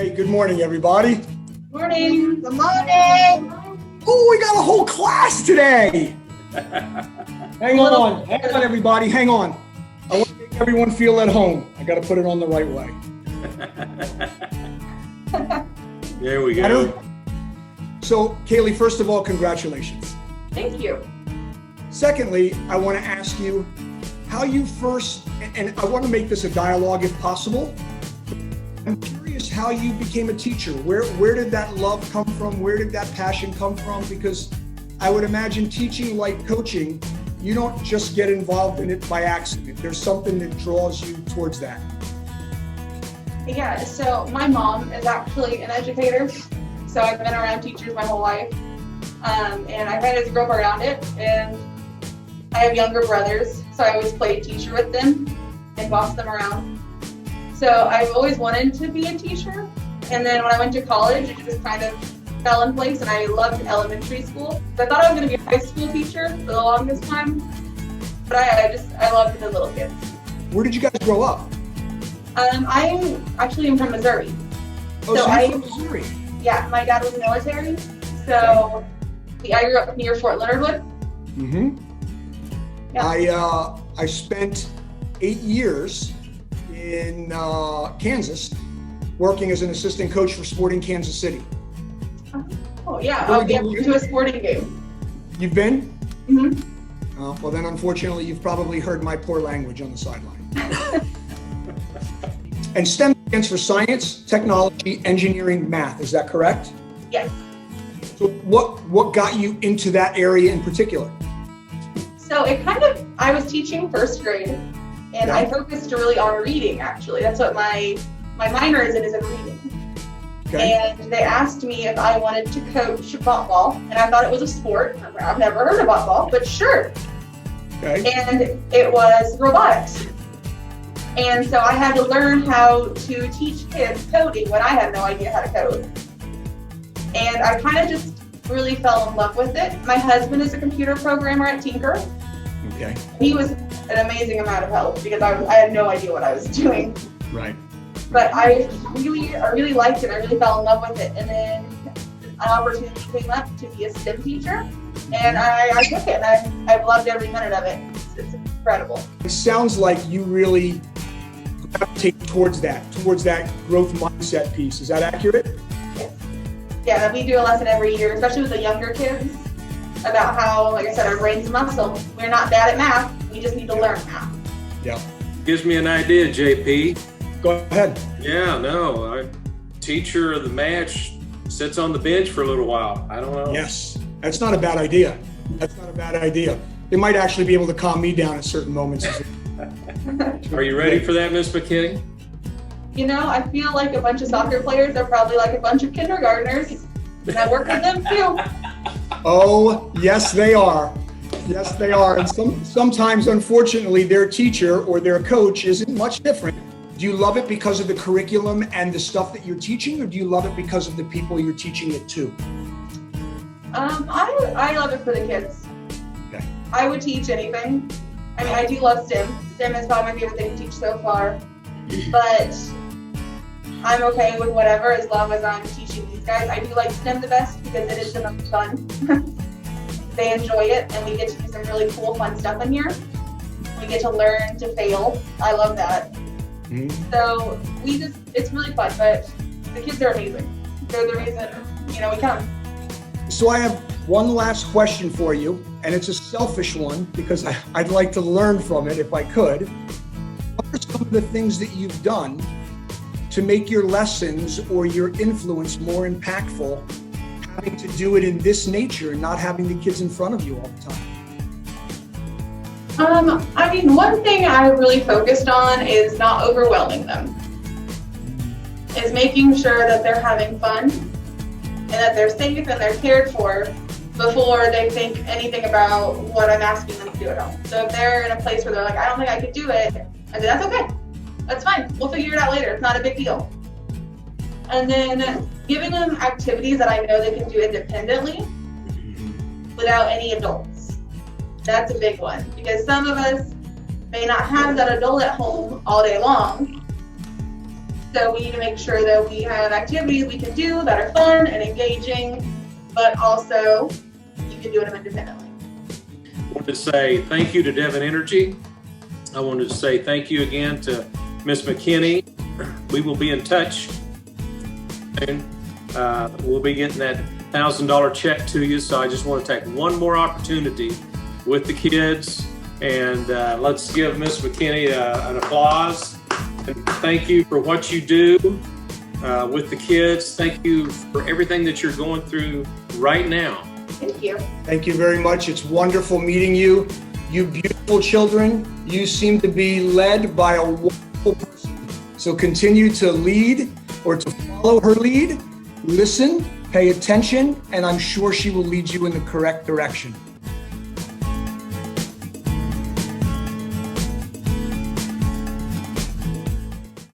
Hey, good morning, everybody. Morning. Good morning. Oh, we got a whole class today. Hang on, everybody. Hang on. I want to make everyone feel at home. I got to put it on the right way. There we go. So, Kaylee, first of all, congratulations. Thank you. Secondly, I want to ask you how you first, and I want to make this a dialogue if possible. I'm curious how you became a teacher. Where did that love come from? Where did that passion come from? Because I would imagine teaching, like coaching, you don't just get involved in it by accident. There's something that draws you towards that. Yeah, so my mom is actually an educator. So I've been around teachers my whole life. And I kind of just grew up around it. And I have younger brothers, so I always played teacher with them and bossed them around. So I've always wanted to be a teacher. And then when I went to college, it just kind of fell in place, and I loved elementary school. So I thought I was going to be a high school teacher for the longest time. But I loved the little kids. Where did you guys grow up? I actually am from Missouri. Oh, so you're from Missouri. Yeah, my dad was military. So I grew up near Fort Leonard Wood. Mm-hmm. Yeah. I spent 8 years in Kansas working as an assistant coach for Sporting Kansas City. Oh yeah, I'll be to a sporting game. You've been? Mm-hmm. Well then, unfortunately, you've probably heard my poor language on the sideline. And STEM stands for science, technology, engineering, math. Is that correct? Yes. So what got you into that area in particular? So I was teaching first grade, and I focused really on reading, actually. That's what my minor is in reading. Okay. And they asked me if I wanted to coach ball, and I thought it was a sport. I've never heard of ball, but sure. Okay. And it was robotics. And so I had to learn how to teach kids coding when I had no idea how to code. And I kind of just really fell in love with it. My husband is a computer programmer at Tinker. Okay. He was an amazing amount of help because I had no idea what I was doing. Right. But I really liked it. I really fell in love with it. And then an opportunity came up to be a STEM teacher. And I took it, and I've loved every minute of it. It's incredible. It sounds like you really gravitate towards that growth mindset piece. Is that accurate? Yes. Yeah, we do a lesson every year, especially with the younger kids, about how, like I said, our brain's a muscle. We're not bad at math. We just need to learn math. Yeah. Gives me an idea, JP. Go ahead. Yeah, no, teacher of the match sits on the bench for a little while. I don't know. Yes, that's not a bad idea. They might actually be able to calm me down at certain moments. Are you ready for that, Miss McKinney? You know, I feel like a bunch of soccer players are probably like a bunch of kindergartners. And I work with them too. Oh, yes, they are. Yes, they are. And sometimes, unfortunately, their teacher or their coach isn't much different. Do you love it because of the curriculum and the stuff that you're teaching, or do you love it because of the people you're teaching it to? I love it for the kids. Okay. I would teach anything. I mean, I do love STEM. STEM is probably my favorite thing to teach so far. But I'm okay with whatever as long as I'm teaching these guys. I do like STEM the best because it is the most fun. They enjoy it, and we get to do some really cool, fun stuff in here. We get to learn to fail. I love that. Mm-hmm. So it's really fun, but the kids are amazing. They're the reason, we come. So I have one last question for you, and it's a selfish one because I'd like to learn from it if I could. What are some of the things that you've done to make your lessons or your influence more impactful, having to do it in this nature and not having the kids in front of you all the time? One thing I really focused on is not overwhelming them. Is making sure that they're having fun and that they're safe and they're cared for before they think anything about what I'm asking them to do at home. So if they're in a place where they're like, I don't think I could do it, I say, that's okay. That's fine. We'll figure it out later. It's not a big deal. And then giving them activities that I know they can do independently without any adults. That's a big one because some of us may not have that adult at home all day long. So we need to make sure that we have activities we can do that are fun and engaging, but also you can do them independently. I wanted to say thank you to Devon Energy. I wanted to say thank you again to Ms. McKinney. We will be in touch soon. We'll be getting that $1,000 check to you. So I just want to take one more opportunity with the kids, and let's give Ms. McKinney an applause. And thank you for what you do with the kids. Thank you for everything that you're going through right now. Thank you. Thank you very much. It's wonderful meeting you. You beautiful children. You seem to be led by a wonderful person. So continue to lead or to follow her lead. Listen, pay attention, and I'm sure she will lead you in the correct direction.